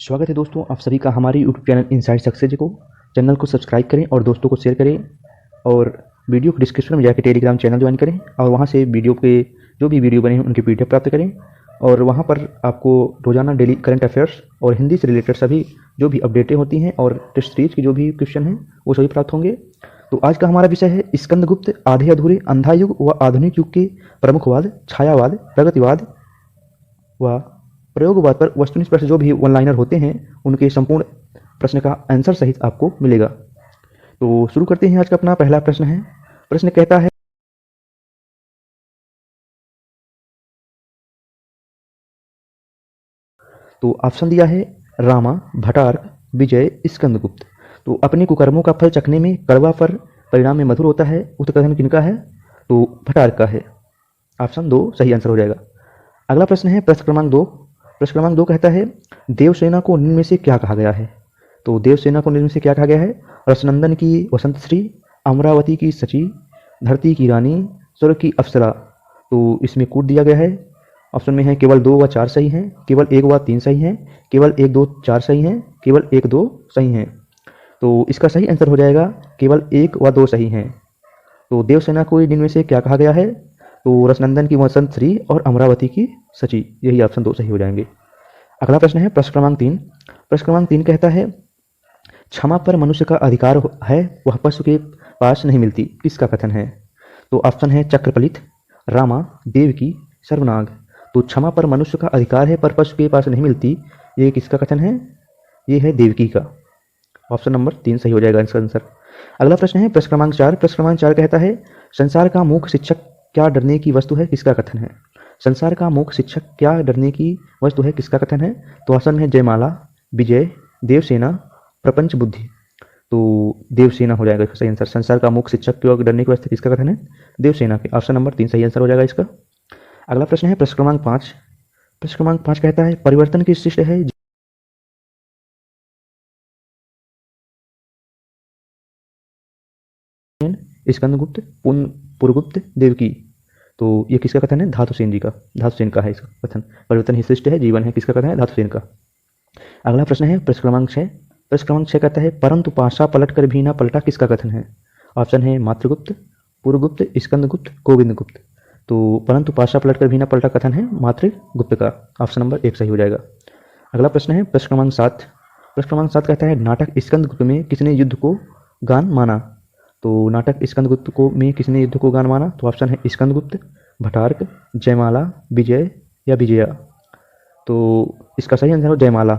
स्वागत है दोस्तों आप सभी का हमारे यूट्यूब चैनल इनसाइड सक्सेस को। चैनल को सब्सक्राइब करें और दोस्तों को शेयर करें और वीडियो के डिस्क्रिप्शन में जाकर टेलीग्राम चैनल ज्वाइन करें और वहां से वीडियो के जो भी वीडियो बने हैं उनकी पीडीएफ प्राप्त करें। और वहां पर आपको रोजाना डेली करंट अफेयर्स और हिंदी से रिलेटेड सभी जो भी अपडेटें होती हैं और टेस्ट सीरीज के जो भी क्वेश्चन हैं वो सभी प्राप्त होंगे। तो आज का हमारा विषय है स्कंदगुप्त, आधे अधूरे, अंधा युग व आधुनिक युग के प्रमुखवाद, छायावाद, प्रगतिवाद व प्रयोगवाद पर वस्तुनिष्ठ प्रश्न जो भी वन लाइनर होते हैं उनके संपूर्ण प्रश्न का आंसर सहित आपको मिलेगा। तो शुरू करते हैं। आज का अपना पहला प्रश्न है। प्रश्न कहता है, तो ऑप्शन दिया है रामा, भटार्क, विजय, स्कंदगुप्त। तो अपने कुकर्मों का फल चखने में कड़वा फल परिणाम में मधुर होता है, उक्त कथन किनका है? तो भटार्क का है। ऑप्शन 2 सही आंसर हो जाएगा। अगला प्रश्न है प्रश्न क्रमांक 2। प्रश्न क्रमांक 2 कहता है देवसेना को निम्न में से क्या कहा गया है? तो देवसेना को निम्न में से क्या कहा गया है? रसनंदन की वसंत श्री, अमरावती की सची, धरती की रानी, स्वर्ग की अप्सरा। तो इसमें कूट दिया गया है। ऑप्शन में है केवल 2 व 4 सही हैं, केवल 1 व 3 सही हैं, केवल 1 2 4 सही हैं, केवल 1 2 सही हैं। तो इसका सही आंसर हो जाएगा केवल 1 व 2 सही हैं। तो देवसेना को इनमें से क्या कहा गया है? तो रसनंदन की वसंत श्री और अमरावती की सची। यही ऑप्शन 2 सही हो जाएंगे। अगला प्रश्न है प्रश्न क्रमांक 3। प्रश्न क्रमांक 3 कहता है क्षमा पर मनुष्य का अधिकार है, वह पशु के पास नहीं मिलती, किसका कथन है? तो ऑप्शन है चक्रपलित, रामा, देवकी, सर्वनाग। तो क्षमा पर मनुष्य का अधिकार है पर पशु के पास नहीं मिलती, ये किसका कथन है? ये है देवकी का। ऑप्शन नंबर 3 सही हो जाएगा इसका आंसर। अगला प्रश्न है प्रश्न क्रमांक 4। प्रश्न क्रमांक 4 कहता है संसार का मूक शिक्षक क्या डरने की वस्तु है, किसका कथन है? संसार का मूक शिक्षक क्या डरने की वस्तु है, किसका कथन है? तो ऑप्शन है जयमाला, विजय, देवसेना, प्रपंच बुद्धि। तो देवसेना हो जाएगा इसका सही आंसर। संसार का मूक शिक्षक क्यों डरने की वस्तु किसका कथन है? देवसेना के। ऑप्शन नंबर 3 सही आंसर हो जाएगा इसका। अगला प्रश्न है प्रश्न क्रमांक 5। प्रश्न क्रमांक 5 कहता है परिवर्तन की शिष्ट है स्कंदगुप्त, पुरगुप्त, देवकी। तो ये किसका कथन है? धातुसेन जी का। धातुसेन का है इसका कथन। परिवर्तन ही श्रेष्ठ है, जीवन है, किसका कथन है? धातुसेन का। अगला प्रश्न है प्रश्न क्रमांक 6। प्रश्न क्रमांक 6 कहता है परंतु पाशा पलट कर भी ना पलटा, किसका कथन है? ऑप्शन है मातृगुप्त, पुरगुप्त, स्कंदगुप्त, गोविंदगुप्त। तो परंतु पाशा पलट कर भी ना पलटा कथन है मातृगुप्त का। ऑप्शन नंबर 1 सही हो जाएगा। अगला प्रश्न है प्रश्न क्रमांक 7। प्रश्न क्रमांक 7 कहता है नाटक स्कंदगुप्त में किसने युद्ध को गान माना? तो नाटक स्कंदगुप्त को में किसने युद्ध को गान माना? तो ऑप्शन है स्कंदगुप्त, भटार्क, जयमाला, विजय या विजया। तो इसका सही आंसर हो जयमाला।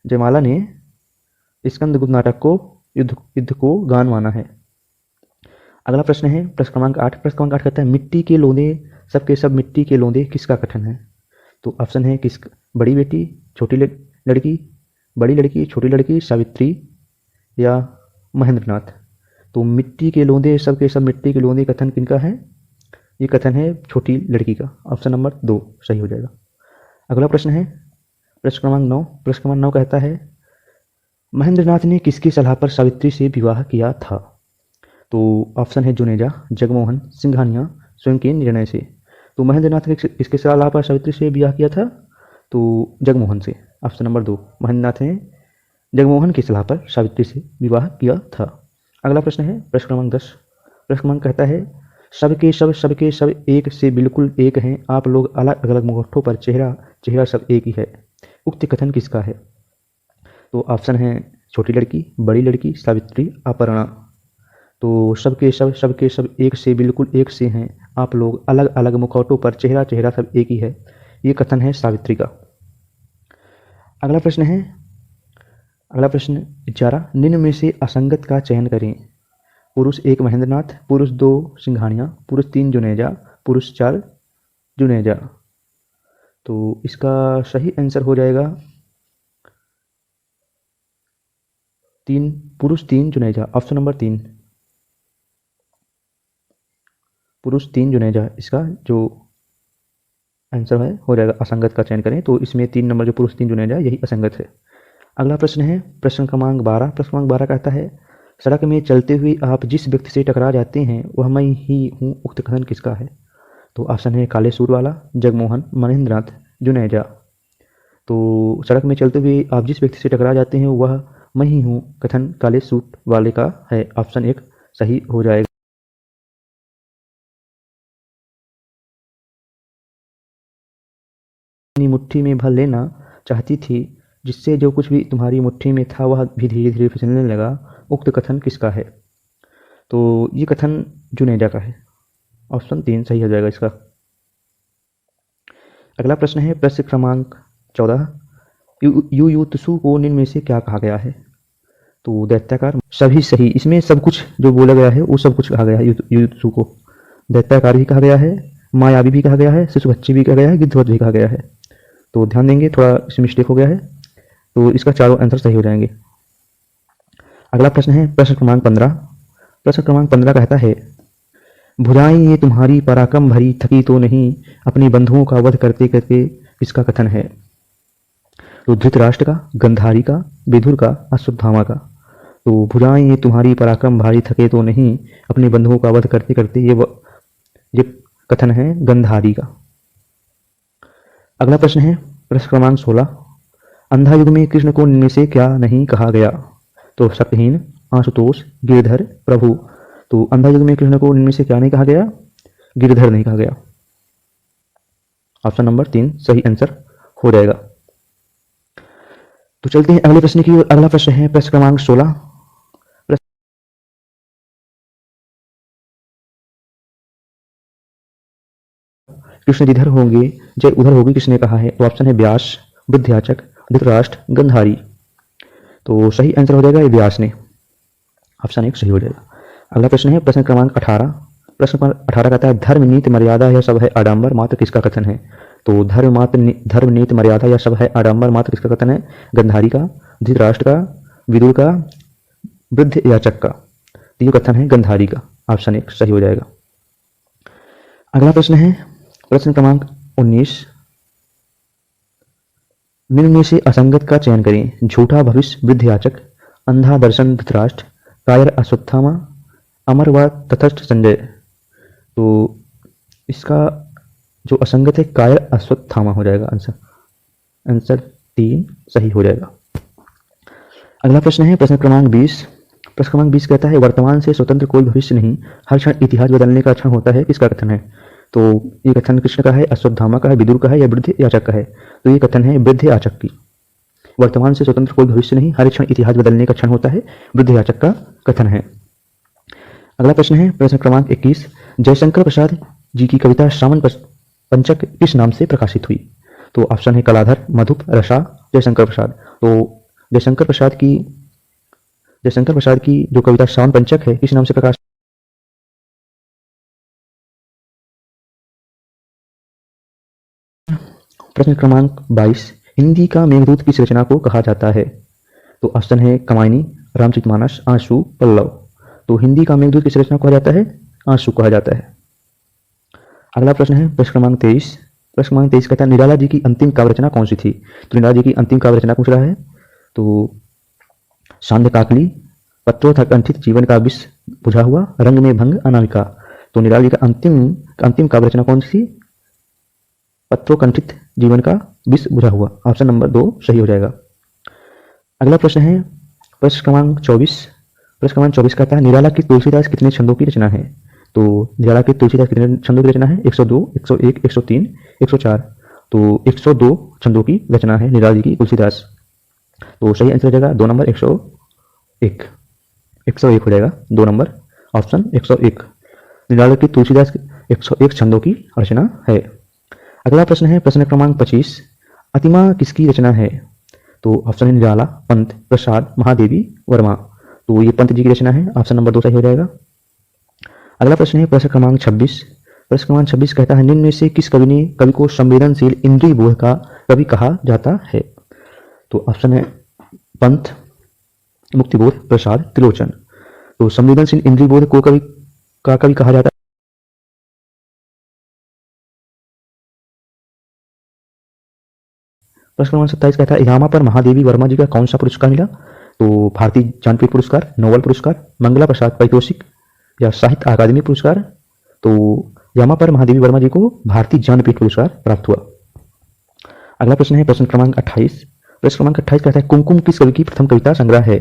जयमाला ने स्कंदगुप्त नाटक को युद्ध को गान माना है। अगला प्रश्न है प्रश्न क्रमांक 8। प्रश्न क्रमांक 8 कहता है मिट्टी के लोंदे सबके सब मिट्टी के लोंदे, किसका कथन है? तो ऑप्शन है किस बड़ी बेटी, छोटी लड़की, बड़ी लड़की, छोटी लड़की, सावित्री या महेंद्रनाथ। तो मिट्टी के लोंदे सबके सब मिट्टी के लोंदे कथन किनका है? ये कथन है छोटी लड़की का। ऑप्शन नंबर 2 सही हो जाएगा। अगला प्रश्न है प्रश्न क्रमांक 9। प्रश्न क्रमांक 9 कहता है महेंद्रनाथ ने किसकी सलाह पर सावित्री से विवाह किया था? तो ऑप्शन है जुनेजा, जगमोहन, सिंघानिया, स्वयं के निर्णय से। तो महेंद्रनाथ ने किसके सलाह पर सावित्री से विवाह किया था? तो जगमोहन से। ऑप्शन नंबर 2 महेंद्रनाथ ने जगमोहन की सलाह पर सावित्री से विवाह किया था। अगला प्रश्न है प्रश्न क्रमांक 10। प्रश्न क्रमांक कहता है सबके सब एक से बिल्कुल एक हैं, आप लोग अलग अलग मुखौटों पर चेहरा सब एक ही है, उक्त कथन किसका है? तो ऑप्शन है छोटी लड़की, बड़ी लड़की, सावित्री, अपर्णा। तो सबके सब एक से बिल्कुल एक से हैं, आप लोग अलग अलग मुखौटों पर चेहरा सब एक ही है, ये कथन है सावित्री का। अगला प्रश्न 11। निम्न में से असंगत का चयन करें। पुरुष 1 महेंद्रनाथ, पुरुष 2 सिंघानिया, पुरुष 3 जुनेजा, पुरुष 4 जुनेजा। तो इसका सही आंसर हो जाएगा 3 पुरुष 3 जुनेजा। ऑप्शन नंबर 3 पुरुष 3 जुनेजा इसका जो आंसर है हो जाएगा। असंगत का चयन करें तो इसमें 3 नंबर जो पुरुष 3 जुनेजा यही असंगत है। अगला प्रश्न है प्रश्न क्रमांक 12। प्रश्न क्रमांक 12 कहता है सड़क में चलते हुए आप जिस व्यक्ति से टकरा जाते हैं वह मैं ही हूँ, उक्त कथन किसका है? तो ऑप्शन है काले सूट वाला, जगमोहन, महेंद्रनाथ, जुनेजा। तो सड़क में चलते हुए आप जिस व्यक्ति से टकरा जाते हैं वह मैं ही हूँ कथन काले सूट वाले का है। ऑप्शन 1 सही हो जाएगा। अपनी मुट्ठी में भर लेना चाहती थी, जिससे जो कुछ भी तुम्हारी मुट्ठी में था वह भी धीरे धीरे फिसलने लगा। उक्त कथन किसका है? तो ये कथन जुनेजा का है। ऑप्शन 3 सही हो जाएगा इसका। अगला प्रश्न है प्रश्न क्रमांक 14। युयुत्सु को निम्न में से क्या कहा गया है? तो दैत्याकार सभी सही। इसमें सब कुछ जो बोला गया है वो सब कुछ कहा गया है। युयुत्सु को दैत्याकार भी कहा गया है, मायावी भी कहा गया है, शिशु बच्ची भी कहा गया है, गिद्धवत भी कहा गया है। तो ध्यान देंगे, थोड़ा इसमें मिस्टेक हो गया है, तो इसका चारों आंसर सही हो जाएंगे। अगला प्रश्न है प्रश्न क्रमांक 15। प्रश्न क्रमांक 15 कहता है भुजाएं ये तुम्हारी पराक्रम भरी थकी तो नहीं, अपने बंधुओं का वध करते करते किसका कथन है? तो धृतराष्ट्र का, गंधारी का, विदुर का, अश्वत्थामा का। तो भुजाएं ये तुम्हारी पराक्रम भारी थके तो नहीं, अपने बंधुओं का वध करते करते ये कथन है गंधारी का। अगला प्रश्न है प्रश्न क्रमांक 16। अंधा युग में कृष्ण को इनमें से क्या नहीं कहा गया? तो शक्तिहीन, आशुतोष, गिरधर, प्रभु। तो अंधा युग में कृष्ण को इनमें से क्या नहीं कहा गया? गिरधर नहीं कहा गया। ऑप्शन नंबर 3 सही आंसर हो जाएगा। तो चलते हैं अगले प्रश्न की ओर। अगला प्रश्न है प्रश्न क्रमांक 16। कृष्ण जिधर होंगे जय उधर होगी किसने कहा है? तो ऑप्शन है व्यास, विद्याचक, धृतराष्ट्र, गंधारी। तो सही आंसर हो जाएगा ये व्यास ने। ऑप्शन 1 सही हो जाएगा। अगला प्रश्न है प्रश्न क्रमांक 18। प्रश्न क्रमांक 18 कहता है धर्म नीति मर्यादा यह सब है आडंबर मात्र किसका कथन है? तो धर्म नीति मर्यादा यह सब है आडंबर मात्र किसका कथन है? गंधारी का, धृतराष्ट्र का, विदुर का, वृद्ध याचक का। तो ये कथन है गंधारी का। ऑप्शन 1 सही हो जाएगा। अगला प्रश्न है प्रश्न क्रमांक 19। निम्न में से असंगत का चयन करें। झूठा भविष्य वृद्ध याचक, अंधा दर्शन धृतराष्ट्र, कायर अश्वत्थामा, अमर व तटस्थ संजय। तो इसका जो असंगत है कायर अश्वत्थामा हो जाएगा आंसर 3 सही हो जाएगा। अगला प्रश्न है प्रश्न क्रमांक 20। प्रश्न क्रमांक 20 कहता है वर्तमान से स्वतंत्र कोई भविष्य नहीं, हर क्षण इतिहास बदलने का क्षण होता है किसका कथन है? तो ये कथन कृष्ण का है, अश्वत्थामा का है, विदुर का है या वृद्ध याचक का है? तो ये कथन है वृद्ध याचक की। वर्तमान से स्वतंत्र कोई भविष्य नहीं, हर क्षण इतिहास बदलने का क्षण होता है, वृद्ध याचक का कथन है। अगला प्रश्न है प्रश्न क्रमांक 21। जयशंकर प्रसाद जी की कविता श्रावण पंचक किस नाम से प्रकाशित हुई? तो ऑप्शन है कलाधर, मधुप, रसा, जयशंकर प्रसाद। तो जयशंकर प्रसाद की जो कविता श्रावण पंचक है किस नाम से प्रकाशित? प्रश्न क्रमांक 22। हिंदी का मेघदूत किस रचना को कहा जाता है? तो ऑप्शन है कामायनी, रामचरितमानस, आंसू, पल्लव। तो हिंदी का मेघदूत किस रचना को कहा जाता है? आंसू कहा जाता है। अगला प्रश्न है प्रश्न क्रमांक 23। प्रश्न क्रमांक 23 कहता है निराला जी की अंतिम काव्य रचना कौन सी थी? तो निराला जी की अंतिम काव्य रचना पूछ रहा है। तो सांध्य काकली, पत्रों था कंठित जीवन का विष बुझा हुआ, रंग में भंग, अनामिका। तो निराला जी का अंतिम काव्य रचना कौन सी? पत्रों कंठित जीवन का विष बुझा हुआ। ऑप्शन नंबर 2 सही हो जाएगा। अगला प्रश्न है प्रश्न क्रमांक 24। प्रश्न क्रमांक 24 कहता है निराला की तुलसीदास कितने छंदों की रचना है? तो निराला की तुलसीदास कितने छंदों की रचना है? 102, 101, 103, 104। तो 102 छंदों की रचना है निराला जी की तुलसीदास। तो सही आंसर हो जाएगा 2 नंबर 101 हो जाएगा 2 नंबर ऑप्शन 101। निराला की तुलसीदास 101 छंदों की रचना है। अगला प्रश्न है प्रश्न क्रमांक 25। अतिमा किसकी रचना है? तो ऑप्शन है निराला, पंत, प्रसाद, महादेवी, वर्मा। तो ये पंत जी की रचना है। ऑप्शन नंबर 2 सही हो जाएगा। अगला प्रश्न है प्रश्न क्रमांक 26। प्रश्न क्रमांक 26 कहता है निम्न में से किस कवि को संवेदनशील इंद्रिय बोध का कवि कहा जाता है? तो ऑप्शन है पंत, मुक्तिबोध, प्रसाद, त्रिलोचन। तो संवेदनशील इंद्रिय बोध को कवि कहा जाता है। प्रश्न क्रमांक 27 कहता है यामा पर महादेवी वर्मा जी का कौन सा पुरस्कार मिला? तो भारतीय ज्ञानपीठ पुरस्कार, नोबेल पुरस्कार, मंगला प्रसाद पारितोषिक या साहित्य अकादमी पुरस्कार। तो यामा पर महादेवी वर्मा जी को भारतीय ज्ञानपीठ पुरस्कार प्राप्त हुआ। अगला प्रश्न है प्रश्न क्रमांक 28। प्रश्न क्रमांक 28 कहता है कुमकुम किस कवि की प्रथम कविता संग्रह है?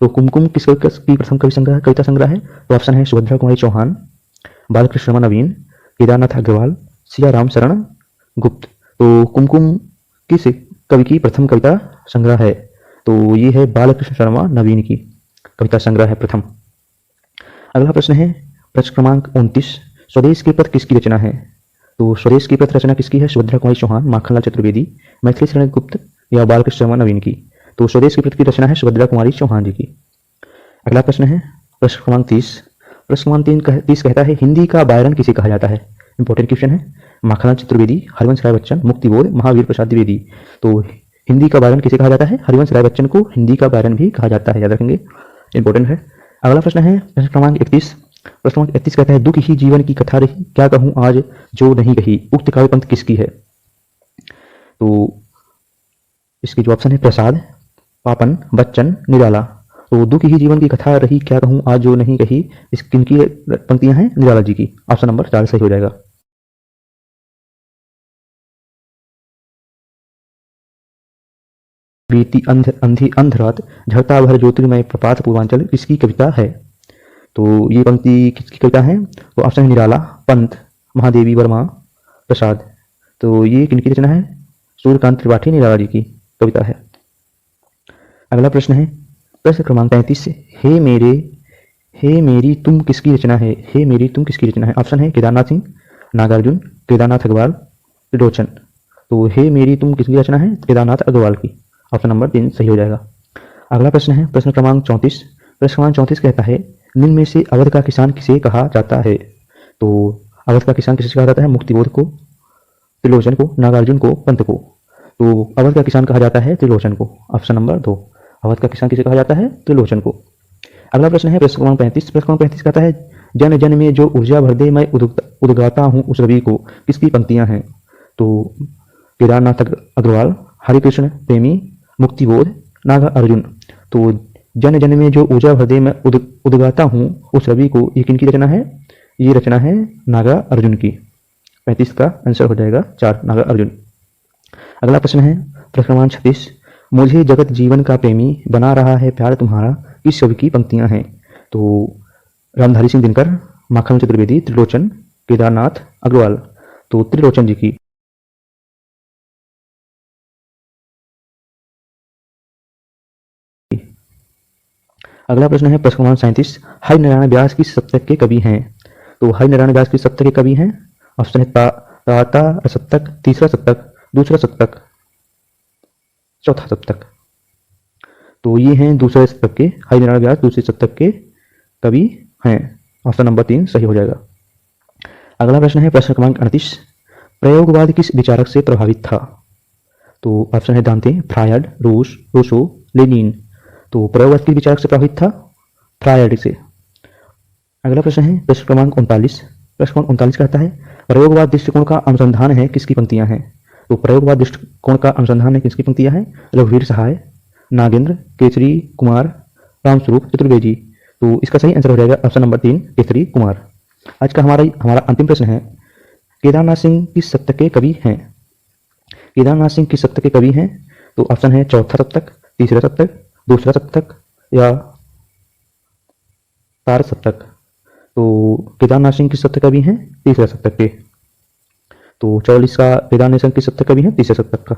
तो कुमकुम किस कवि की प्रथम कविता संग्रह है? तो ऑप्शन है सुभद्रा कुमारी चौहान, बालकृष्ण शर्मा नवीन, केदारनाथ अग्रवाल, सिया राम शरण गुप्त। तो कुमकुम किस कवि की प्रथम कविता संग्रह है? तो ये है बालकृष्ण शर्मा नवीन की कविता संग्रह है प्रथम। अगला प्रश्न है प्रश्न क्रमांक 29। स्वदेश के पथ किसकी रचना है? तो स्वदेश की पथ रचना किसकी है? सुभद्रा कुमारी चौहान, माखनलाल चतुर्वेदी, मैथिली शरण गुप्त या बालकृष्ण शर्मा नवीन की। तो स्वदेश की पथ की रचना है सुभद्रा कुमारी चौहान जी की। अगला प्रश्न है प्रश्न क्रमांक 30। प्रश्न क्रमांक 30 कहता है हिंदी का बायरन किसे कहा जाता है? इंपॉर्टेंट क्वेश्चन है। माखनलाल चतुर्वेदी, हरिवंश राय बच्चन, मुक्तिबोध, महावीर प्रसाद द्विवेदी। तो हिंदी का बायरन किसे कहा जाता है? हरिवंश राय बच्चन को हिंदी का बायरन भी कहा जाता है, याद रखेंगे, इंपॉर्टेंट है। अगला प्रश्न है प्रश्न क्रमांक 31। प्रश्न क्रमांक 31 कहता है दुख ही जीवन की कथा रही, क्या कहूँ आज जो नहीं कही, उक्त काव्य पंथ किसकी है? तो इसकी जो ऑप्शन है प्रसाद, पापन, बच्चन, निराला। तो दुख ही जीवन की कथा रही, क्या कहूँ आज जो नहीं कही, इस किनकी पंक्तियां हैं? निराला जी की। ऑप्शन नंबर 4 सही हो जाएगा। बीती अंधी अंध रात, झरता भर ज्योतिर्मय प्रपात पूर्वांचल किसकी कविता है? तो ये पंक्ति किसकी कविता है? तो ऑप्शन है निराला, पंत, महादेवी वर्मा, प्रसाद। तो ये किनकी रचना है? सूर्यकांत त्रिपाठी निराला जी की कविता है। अगला प्रश्न है प्रश्न क्रमांक 35। हे मेरी तुम किसकी रचना है? हे मेरी तुम किसकी रचना है? ऑप्शन है केदारनाथ सिंह, नागार्जुन, केदारनाथ अग्रवाल, त्रिलोचन। तो हे मेरी तुम किसकी रचना है? केदारनाथ अग्रवाल की। ऑप्शन नंबर 3 सही हो जाएगा। अगला प्रश्न है प्रश्न क्रमांक 34। प्रश्न क्रमांक 34 कहता है निम्न में से अवध का किसान किसे कहा जाता है? तो अवध का किसान किसे कहा जाता है? मुक्तिबोध को, त्रिलोचन को, नागार्जुन को, पंत को। तो अवध का किसान कहा जाता है त्रिलोचन को। ऑप्शन नंबर 2, अवध का किसान किसे कहा जाता है? त्रिलोचन को। अगला प्रश्न है प्रश्न क्रमांक 35। प्रश्न क्रमांक 35 कहता है जन जन में जो ऊर्जा भर दे मैं उद्गाता हूँ उस रवि को, किसकी पंक्तियां हैं? तो केदारनाथ अग्रवाल, हरिकृष्ण प्रेमी, मुक्तिबोध, नागा अर्जुन। तो जन जन में जो ऊर्जा भर दे मैं उद्गाता हूँ उस रवि को, ये किनकी रचना है? ये रचना है नागा अर्जुन की। 35 का आंसर हो जाएगा 4, नागा अर्जुन। अगला प्रश्न है प्रश्न क्रमांक 36। मुझे जगत जीवन का प्रेमी बना रहा है प्यार तुम्हारा, किस कवि की पंक्तियां हैं? तो रामधारी सिंह दिनकर, माखनलाल चतुर्वेदी, त्रिलोचन, केदारनाथ अग्रवाल। तो त्रिलोचन जी की। अगला प्रश्न है प्रश्न क्रमांक 37। हरि नारायण व्यास किस शतक के कवि हैं? तो हरि नारायण व्यास किस शतक के कवि हैं? ऑप्शन है ताता शतक, तीसरा शतक, दूसरा शतक, चौथा शतक। तो ये हैं दूसरे शतक के, हरि नारायण व्यास दूसरे शतक के कवि हैं। ऑप्शन नंबर 3 सही हो जाएगा। अगला प्रश्न है प्रश्न क्रमांक 38। प्रयोगवाद किस विचारक से प्रभावित था? तो ऑप्शन है दांते, फ्रायड, रूसो, लेनिन। तो प्रयोगवाद किस विचारक से प्रभावित था? फ्रायड से। अगला प्रश्न है प्रश्न क्रमांक 39। प्रश्न क्रमांक 39 कहता है प्रयोगवाद दृष्टिकोण का अनुसंधान है किसकी पंक्तियां हैं? तो प्रयोगवाद दृष्टिकोण का अनुसंधान है किसकी पंक्तियां हैं? रघुवीर सहाय, नागेंद्र, केसरी कुमार, रामस्वरूप चतुर्वेदी। तो इसका सही आंसर हो जाएगा ऑप्शन नंबर 3, केसरी कुमार। आज का हमारा अंतिम प्रश्न है केदारनाथ सिंह किस शतक के कवि हैं? केदारनाथ सिंह किस शतक के कवि हैं? तो ऑप्शन है चौथा शतक, तीसरा शतक, दूसरा शतक या तार शतक। तो केदारनाथ सिंह किस शतक कवि हैं? तीसरा शतक के। तो 44 का केदारनाथ सिंह किस शतक कवि हैं? तीसरे शतक का।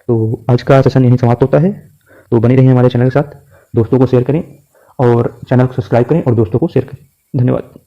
तो आज का सेशन यहीं समाप्त होता है। तो बने रहिए हमारे चैनल के साथ, दोस्तों को शेयर करें और चैनल को सब्सक्राइब करें और दोस्तों को शेयर करें। धन्यवाद।